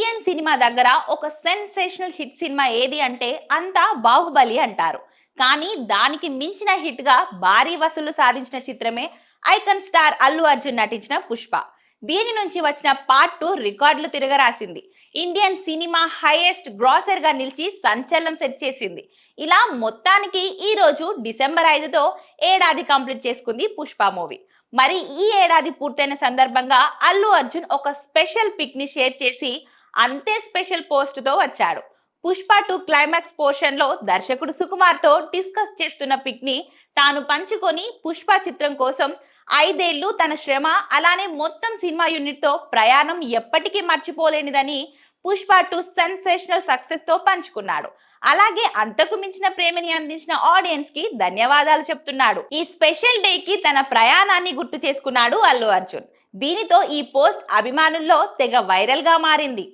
Indian cinema దగ్గర ఒక sensational hit cinema ఏది అంటే అంతా బాహుబలి అంటారు. కానీ దానికి మించిన హిట్ గా భారీ వసూళ్లు సాధించిన చిత్రమే ఐకాన్ స్టార్ అల్లు అర్జున్ నటించిన పుష్ప. దీని నుంచి వచ్చిన పార్ట్ 2 రికార్డులు తిరగరాసింది. ఇండియన్ సినిమా హైయెస్ట్ గ్రాసర్ గా నిలిచి సంచలనం సెట్ చేసింది. ఇలా మొత్తానికి ఈ రోజు డిసెంబర్ 5తో ఏడాది కంప్లీట్ చేసుకుంది పుష్ప మూవీ. మరి ఈ ఏడాది పూర్తయిన సందర్భంగా అల్లు అర్జున్ ఒక స్పెషల్ పిక్ ని షేర్ చేసి అంతే స్పెషల్ పోస్ట్ తో వచ్చాడు. పుష్ప 2 క్లైమాక్స్ పోర్షన్ లో దర్శకుడు సుకుమార్ తో డిస్కస్ చేస్తున్న పిక్ ని తాను పంచుకొని పుష్ప చిత్రం కోసం 5 ఏళ్లు తన శ్రమ అలానే మొత్తం సినిమా యూనిట్ తో ప్రయాణం ఎప్పటికీ మర్చిపోలేనిదని పుష్ప 2 సెన్సేషనల్ సక్సెస్ తో పంచుకున్నాడు. అలాగే అంతకు మించిన ప్రేమని అందించిన ఆడియన్స్ కి ధన్యవాదాలు చెప్తున్నాడు. ఈ స్పెషల్ డే కి తన ప్రయాణాన్ని గుర్తు చేసుకున్నాడు అల్లు అర్జున్. దీనితో ఈ పోస్ట్ అభిమానుల్లో తెగ వైరల్ గా మారింది.